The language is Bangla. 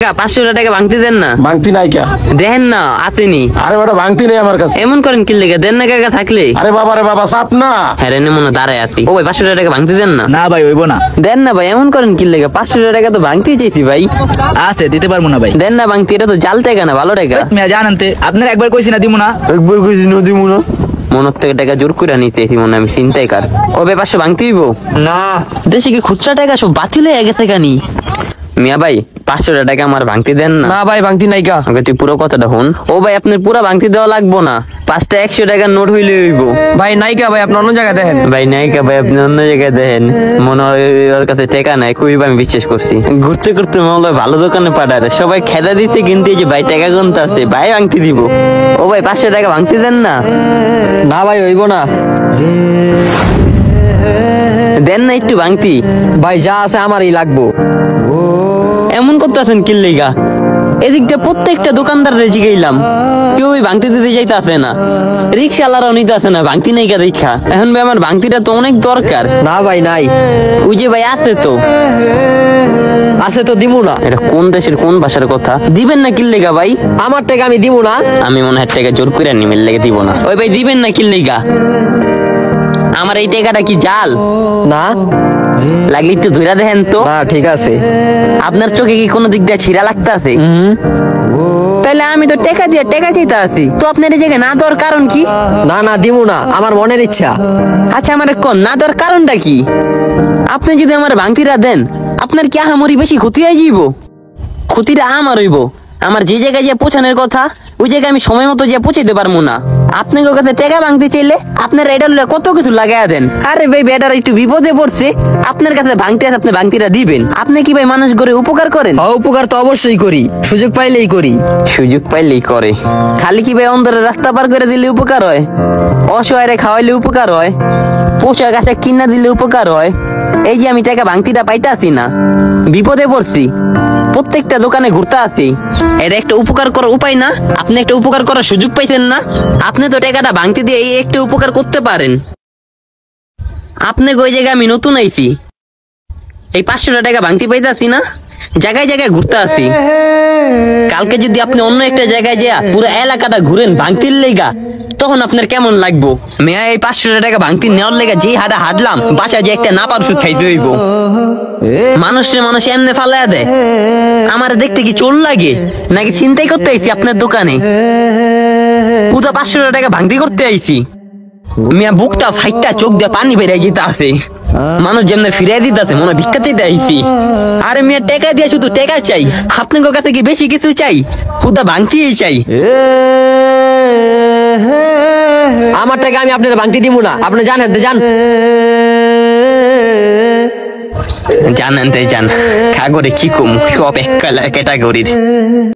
500 টাকা ভাঙতি দেন না? ভাঙতি নাই কা দেন না আসেনি। আরে বেটা ভাঙতি নেই আমার কাছে। এমন করেন কি লেগে দেন না কাকা থাকলে? আরে বাবা রে বাবা চাপ না। হ্যাঁ রে মনে দাঁড়ায় আছি। ও ভাই 500 টাকা ভাঙতি দেন না? না ভাই হইব না। দেন না ভাই এমন করেন কি লেগে? 500 টাকা তো ভাঙতি চাইছি ভাই। আছে দিতে পারবো না ভাই। দেন না ভাঙতি, এটা তো জাল টাকা না ভালো টাকা। মিয়া জানানতে আপনার একবার কইছি না দিমু না। একবার কইছি না দিমু না। মনের থেকে টাকা জোর করে নিতেছি মনে আমি চিন্তাই কার। ও ভাই 500 ভাঙতি হইব না? দেশে কি খুচরা টাকা সব বাতিল হয়ে গেছে কানি? মিয়া ভাই 500 টাকা আমার ভাঙতি দেন না? না ভাই ভাঙতি নাই কা। তুই পুরো কথাটা হন। ও ভাই আপনার পুরো ভাঙতি দেওয়া লাগবো না, 5টা 100 টাকার নোট হইলে হইব। ভাই নাইকা ভাই আপনি অন্য জায়গায় দেখেন। ভাই নাইকা ভাই আপনি অন্য জায়গায় দেখেন। মনে হয় ওর কাছে টাকা নাই, খুবই আমি বিশ্বাস করছি। ঘুরতে ঘুরতে মনে হয় ভালো দোকানে পাঠায় সবাই খেদা দিতে, কিন্তু এই যে ভাই টাকা গুনতে আছে ভাই ভাঙতি দিব। ও ভাই 500 টাকা ভাঙতি দেন না? না ভাই হইব না। দেন না একটু ভাঙতি। ভাই যা আছে আমারই লাগবো। এমন করতে আছেন কি লেগা? এদিক দিয়ে প্রত্যেকটা দোকানদার রেজি গেলাম, কেউ ভাঙতি দিতে যাইতে আসে না, রিক্সাওয়ালারাও নিতে আসে না ভাঙতি নাই কা দেখা। এখন ভাই আমার ভাঙতিটা তো অনেক দরকার। না ভাই নাই। ওই যে ভাই আছে তো, আছে তো দিমু না। এটা কোন দেশের কোন ভাষার কথা? দিবেন না কি লেগা ভাই? আমার টাকা আমি দিমু না। আমি মনে হয় টাকা জোর করে নিমের লেগে দিব না। ওই ভাই দিবেন না কি লেগা? আমার এই টাকাটা কি জাল? না লাগলে একটু ধইরা দেখেন তো। না ঠিক আছে। আপনার চোখে কি কোনো দিক দিয়ে ছিঁড়া লাগতে আছে? তাহলে আমি তো টাকা দিয়ে টাকা চাইতে আছি, তো আপনার এই জায়গায় না দেওয়ার কারণ কি? না না দিমু না, আমার মনের ইচ্ছা। আচ্ছা আমার কোন না দেওয়ার কারণটা কি? আপনি যদি আমার ভাঙতিরা দেন আপনার কি আহামরি বেশি ক্ষতি হয়ে যাইব? ক্ষতিটা আমার হইব। আমার যে জায়গায় যে পৌঁছানোর কথা ওই জায়গায় আমি সময় মতো যে পৌঁছাইতে পারবো না। আপনাকে কাছে টাকা ভাঙতে চাইলে আপনার এটা কত কিছু লাগাইয়া দেন। আরে ভাই বেটার একটু বিপদে পড়ছে, আপনার কাছে ভাঙতে আছে, আপনি ভাঙতিটা দিবেন। আপনি কি ভাই মানুষ করে উপকার করেন? উপকার তো অবশ্যই করি, সুযোগ পাইলেই করি। সুযোগ পাইলেই করে? খালি কি ভাই অন্তরে রাস্তা পার করে দিলে উপকার হয়? অসহায় খাওয়াইলে উপকার হয়? পোশাক আশাক কিনা দিলে উপকার হয়? এই যে আমি টাকা ভাঙতিটা পাইতে আছি না, বিপদে পড়ছি, প্রত্যেকটা দোকানে ঘুরতে আছি, এটা একটা উপকার করার উপায় না? আপনি একটা উপকার করার সুযোগ পাইছেন না? আপনি তো টাকাটা ভাঙতি দিয়ে এই একটা উপকার করতে পারেন। আপনি ওই জায়গায় আমি নতুন আইছি, এই 500 টাকা ভাঙতি পাইতে আছি না, জায়গায় জায়গায় ঘুরতে আছি। কালকে যদি আপনি অন্য একটা জায়গায় যা পুরো এলাকাটা ঘুরেন ভাঙতির লেগা, তখন আপনার কেমন লাগবো? মেয়া এই 500 টাকা ভাঙতি নেওয়ার লেগা যে হাঁটা হাঁটলাম, বাসায় যে একটা নাপার ওষুধ খাইতে হইব। মানুষের মানুষ এমনি ফালাইয়া দেয়, আমার দেখতে কি চোর লাগে নাকি চিন্তাই করতে আইছি আপনার দোকানে? পুরো 500 টাকা ভাঙতি করতে আইছি। মিয়া বুকটা ফাইটটা চোখ দিয়ে পানি বেরিয়ে যেতে আছে, মানুষ যেমন ফিরাই দিতে আছে মনে ভিক্ষা দিতে আইছি। আরে মিয়া টাকা দিয়ে শুধু টাকা চাই, আপনার কাছে কি বেশি কিছু চাই? পুরো ভাঙতিই চাই। আমার টাকা আমি আপনার ভাঙতি দিমু না, আপনি জানেন তো জান। জানেন তাই জান, কাগরে কি কম সব এক ক্যাটাগরির।